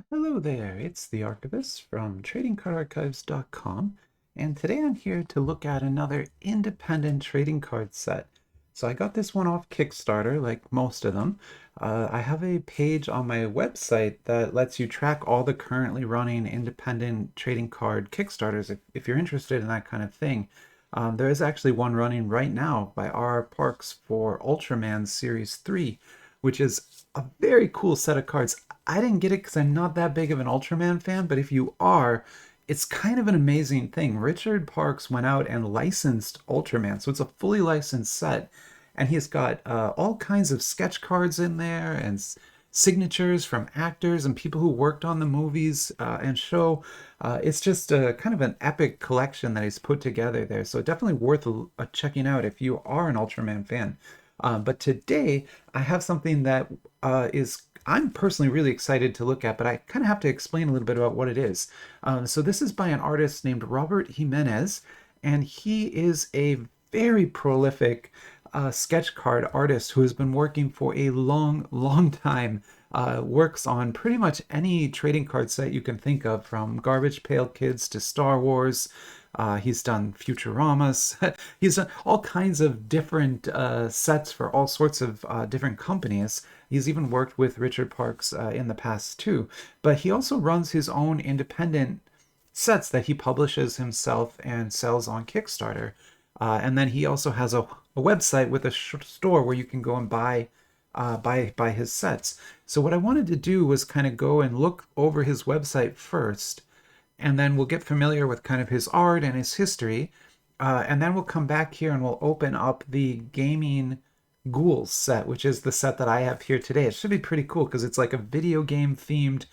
Hello there, it's the Archivist from TradingCardArchives.com, and today I'm here to look at another independent trading card set. So I got this one off Kickstarter, like most of them. I have a page on my website that lets you track all the currently running independent trading card Kickstarters if you're interested in that kind of thing. There is actually one running right now by R. Parks for Ultraman Series 3, which is a very cool set of cards. I didn't get it because I'm not that big of an Ultraman fan, but if you are, it's kind of an amazing thing. Richard Parks went out and licensed Ultraman, so it's a fully licensed set, and he's got all kinds of sketch cards in there and signatures from actors and people who worked on the movies and show. It's just a kind of an epic collection that he's put together there, so definitely worth checking out if you are an Ultraman fan. But today I have something that is I'm personally really excited to look at, but I kind of have to explain a little bit about what it is. So this is by an artist named Robert Jiménez, and he is a very prolific sketch card artist who has been working for a long, long time. Works on pretty much any trading card set you can think of, from Garbage Pail Kids to Star Wars. He's done Futuramas. He's done all kinds of different sets for all sorts of different companies. He's even worked with Richard Parks in the past too. But he also runs his own independent sets that he publishes himself and sells on Kickstarter. And then he also has a website with a store where you can go and buy his sets. So what I wanted to do was kind of go and look over his website first, and then we'll get familiar with kind of his art and his history. And then we'll come back here and we'll open up the Gaming Ghouls set, which is the set that I have here today. It should be pretty cool because it's like a video game themed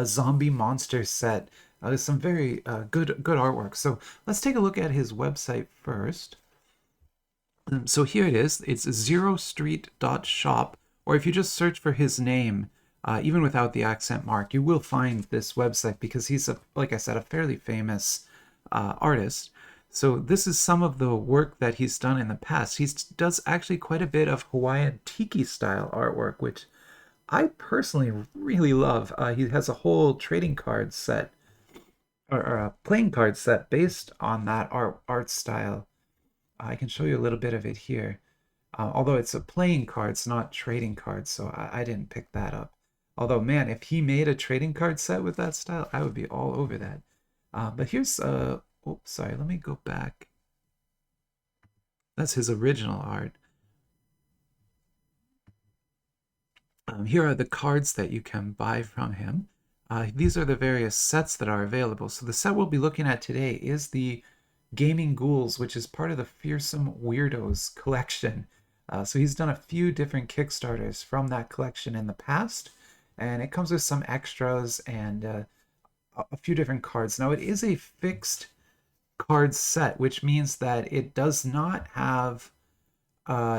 zombie monster set. There's some very good artwork. So let's take a look at his website first. So here it is. It's zerostreet.shop, or if you just search for his name, even without the accent mark, you will find this website because he's, like I said, a fairly famous artist. So this is some of the work that he's done in the past. He does actually quite a bit of Hawaiian tiki style artwork, which I personally really love. He has a whole trading card set, or a playing card set based on that art style. I can show you a little bit of it here. Although it's a playing cards, not trading cards, so I didn't pick that up. Although, man, if he made a trading card set with that style, I would be all over that. But here's, oops, sorry, let me go back. That's his original art. Here are the cards that you can buy from him. These are the various sets that are available. So the set we'll be looking at today is the Gaming Ghouls, which is part of the Fearsome Weirdos collection. So he's done a few different Kickstarters from that collection in the past, and it comes with some extras and a few different cards. Now, it is a fixed card set, which means that it does not have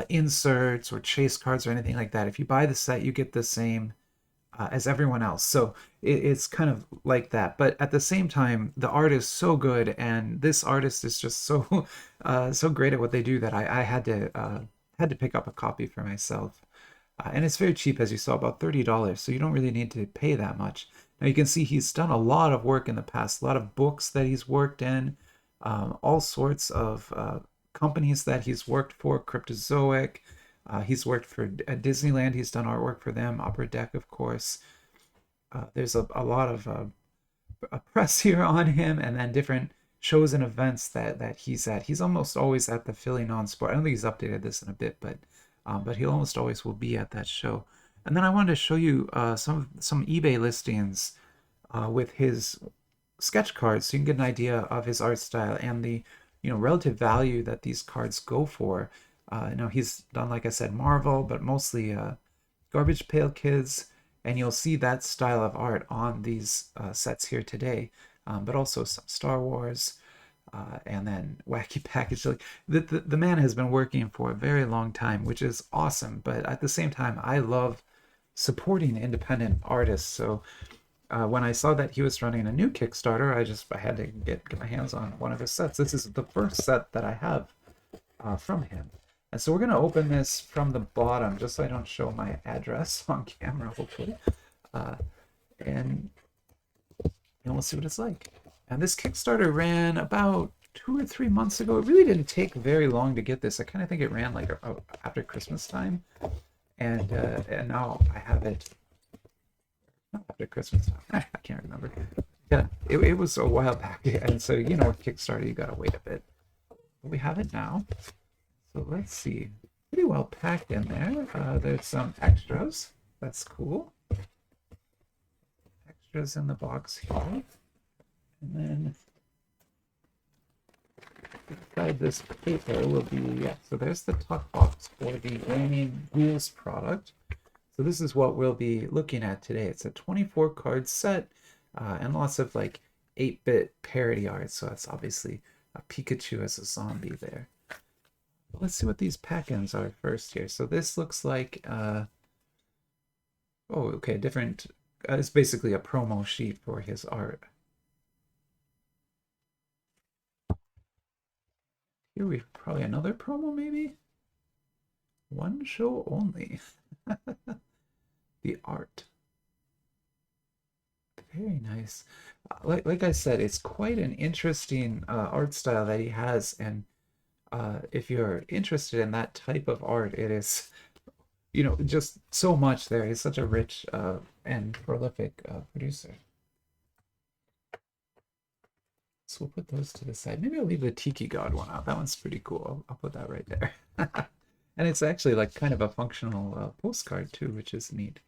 inserts or chase cards or anything like that. If you buy the set, you get the same as everyone else. So it's kind of like that. But at the same time, the art is so good, and this artist is just so so great at what they do that I had to pick up a copy for myself. And it's very cheap, as you saw, about $30. So you don't really need to pay that much. Now you can see he's done a lot of work in the past, a lot of books that he's worked in, all sorts of companies that he's worked for, Cryptozoic. He's worked for Disneyland. He's done artwork for them. Upper Deck, of course. There's a lot of a press here on him, and then different shows and events that he's at. He's almost always at the Philly Non-Sport. I don't think he's updated this in a bit, but he almost always will be at that show. And then I wanted to show you some eBay listings with his sketch cards, so you can get an idea of his art style and the relative value that these cards go for. Now he's done, like I said, Marvel, but mostly Garbage Pail Kids, and you'll see that style of art on these sets here today, but also some Star Wars, and then Wacky Package. Like the man has been working for a very long time, which is awesome. But at the same time, I love supporting independent artists. So when I saw that he was running a new Kickstarter, I had to get my hands on one of his sets. This is the first set that I have from him. And so we're going to open this from the bottom, just so I don't show my address on camera, hopefully. And we'll see what it's like. And this Kickstarter ran about 2 or 3 months ago. It really didn't take very long to get this. I kind of think it ran like after Christmas time, and now I have it not after Christmas time. I can't remember. Yeah, it was a while back, and so you know with Kickstarter you gotta wait a bit. But we have it now. So let's see. Pretty well packed in there. There's some extras. That's cool. Extras in the box here. And then inside this paper will be, yeah, so there's the tuck box for the Gaming Ghouls product. So this is what we'll be looking at today. It's a 24 card set and lots of like 8-bit parody art. So that's obviously a Pikachu as a zombie there. Let's see what these pack-ins are first here. So this looks like, oh, okay, different, it's basically a promo sheet for his art. Here we have probably another promo, maybe? One show only. The art. Very nice. Like I said, it's quite an interesting art style that he has, and if you're interested in that type of art, it is, you know, just so much there. He's such a rich and prolific producer. So we'll put those to the side. Maybe I'll leave the Tiki God one out. That one's pretty cool. I'll put that right there. And it's actually like kind of a functional postcard too, which is neat.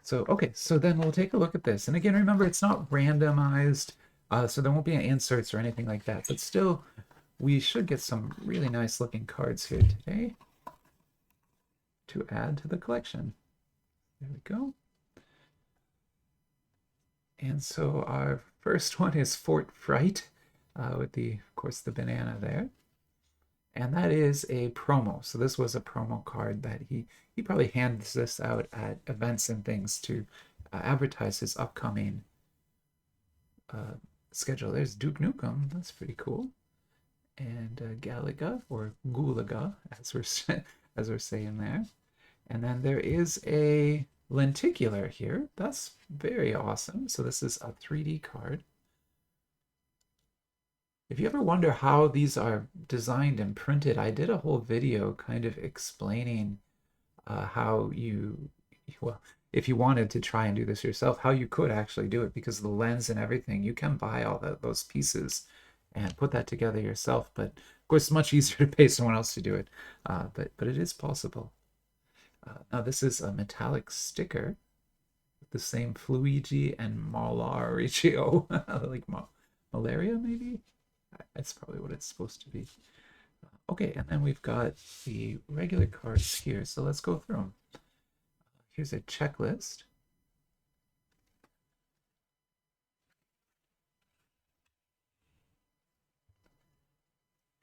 So, okay, so then we'll take a look at this. And again, remember, it's not randomized, so there won't be any inserts or anything like that. But still, we should get some really nice looking cards here today to add to the collection. There we go. And so our first one is Fort Fright, with the, of course, the banana there. And that is a promo. So this was a promo card that he probably hands this out at events and things to advertise his upcoming schedule. There's Duke Nukem. That's pretty cool. And Galaga, or Gulaga, as we're saying there. And then there is a lenticular here. That's very awesome. So this is a 3D card. If you ever wonder how these are designed and printed, I did a whole video kind of explaining how you, well, if you wanted to try and do this yourself, how you could actually do it, because of the lens and everything. You can buy all those pieces and put that together yourself, but of course it's much easier to pay someone else to do it, but it is possible. Now this is a metallic sticker with the same Fluigi and Malarigio, like malaria maybe? That's probably what it's supposed to be. Okay, and then we've got the regular cards here, so let's go through them. Here's a checklist.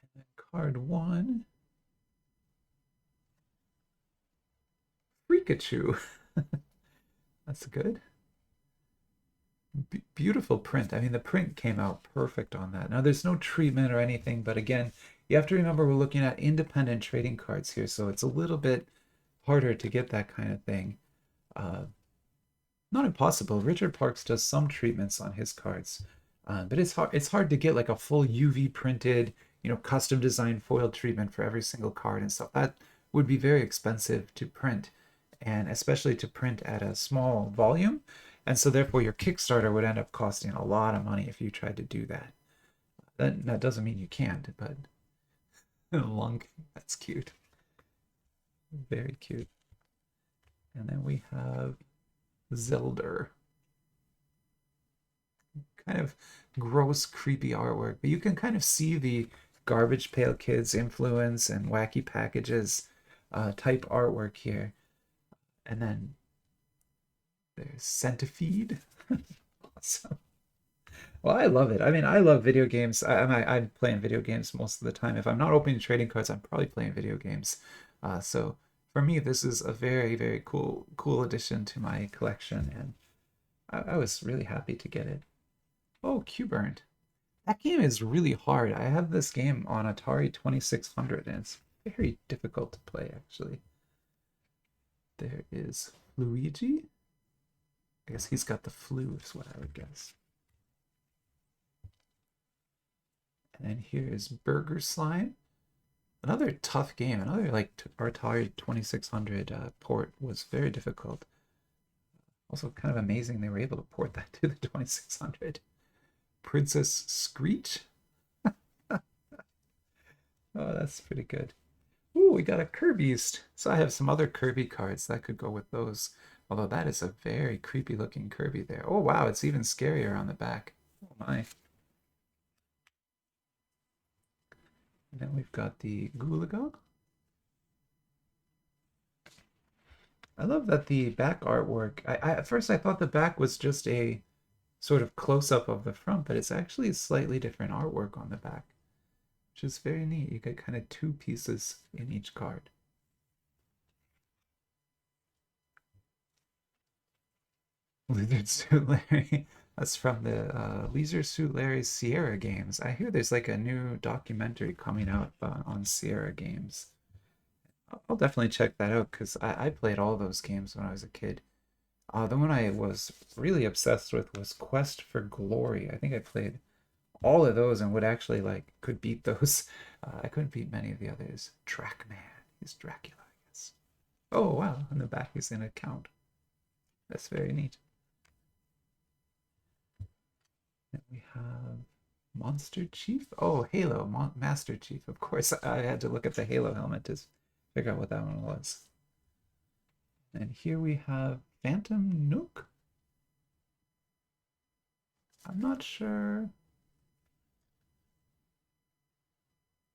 And then card 1. Pikachu. That's good. Beautiful print. I mean, the print came out perfect on that. Now, there's no treatment or anything, but again, you have to remember we're looking at independent trading cards here, so it's a little bit harder to get that kind of thing. Not impossible. Richard Parks does some treatments on his cards, but it's hard to get like a full UV printed, you know, custom designed foil treatment for every single card and stuff. That would be very expensive to print, and especially to print at a small volume. And so therefore your Kickstarter would end up costing a lot of money if you tried to do that. That doesn't mean you can't, but lunk, that's cute. Very cute. And then we have Zelda. Kind of gross, creepy artwork, but you can kind of see the Garbage Pail Kids influence and Wacky Packages type artwork here. And then there's Centipede. Awesome. Well, I love it. I mean, I love video games. I'm playing video games most of the time. If I'm not opening trading cards, I'm probably playing video games. So for me, this is a very, very cool addition to my collection, and I was really happy to get it. Oh, Q-Burnt. That game is really hard. I have this game on Atari 2600, and it's very difficult to play, actually. There is Luigi. I guess he's got the flu, is what I would guess. And then here is Burger Slime. Another tough game. Another like Atari 2600 port was very difficult. Also kind of amazing they were able to port that to the 2600. Princess Screech. Oh, that's pretty good. Ooh, we got a Kirby's. So I have some other Kirby cards that could go with those. Although that is a very creepy looking Kirby there. Oh wow, it's even scarier on the back. Oh my. And then we've got the Gulaga. I love that the back artwork. At first I thought the back was just a sort of close up of the front, but it's actually slightly different artwork on the back, which is very neat. You get kind of two pieces in each card. Lizard Suit Larry. That's from the Leisure Suit Larry's Sierra games. I hear there's like a new documentary coming out on Sierra games. I'll definitely check that out because I played all those games when I was a kid. The one I was really obsessed with was Quest for Glory. I think I played all of those and would actually like could beat those. I couldn't beat many of the others. Trackman. He's Dracula, I guess. Oh wow, on the back is an account. That's very neat. Then we have Monster Chief. Oh, Halo, Master Chief. Of course, I had to look at the Halo helmet to figure out what that one was. And here we have Phantom Nook. I'm not sure.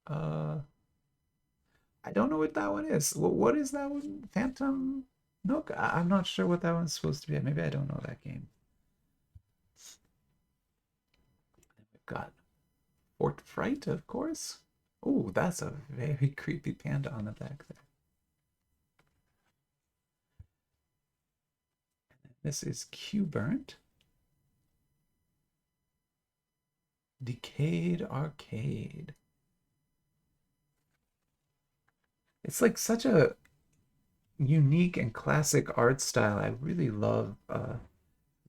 I don't know what that one is. What is that one? Phantom Nook? I'm not sure what that one's supposed to be. Maybe I don't know that game. Then we've got Fort Fright, of course. Oh, that's a very creepy panda on the back there. This is Q-Burnt. Decayed Arcade. It's like such a unique and classic art style. I really love the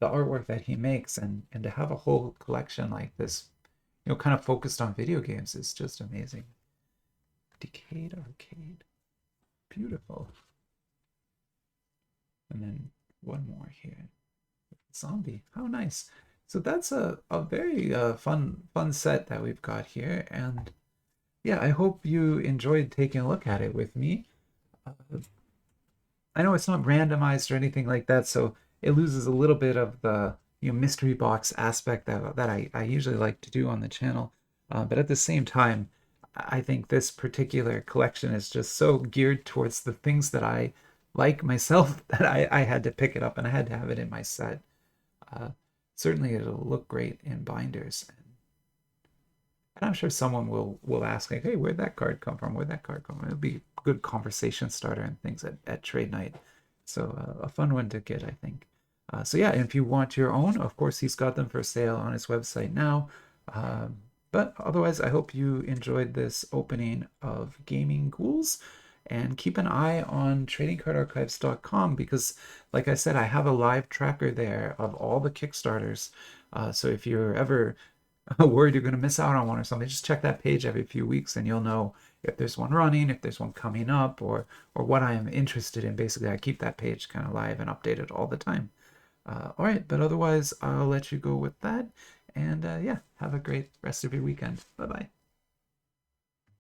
artwork that he makes, and to have a whole collection like this, kind of focused on video games is just amazing. Decayed Arcade. Beautiful. And then one more here. Zombie. How nice. So that's a very fun set that we've got here. And yeah, I hope you enjoyed taking a look at it with me. I know it's not randomized or anything like that, so it loses a little bit of the mystery box aspect that I usually like to do on the channel. But at the same time, I think this particular collection is just so geared towards the things that I like myself that I had to pick it up and I had to have it in my set. Certainly it'll look great in binders. And I'm sure someone will ask, like, hey, where'd that card come from? Where'd that card come from? It'll be a good conversation starter and things at trade night. So a fun one to get, I think. So yeah, if you want your own, of course, he's got them for sale on his website now. But otherwise, I hope you enjoyed this opening of Gaming Ghouls. And keep an eye on tradingcardarchives.com because, like I said, I have a live tracker there of all the Kickstarters. So if you're ever worried you're going to miss out on one or something, just check that page every few weeks and you'll know if there's one running, if there's one coming up, or what I am interested in. Basically, I keep that page kind of live and updated all the time. All right, but otherwise, I'll let you go with that. And yeah, have a great rest of your weekend. Bye-bye.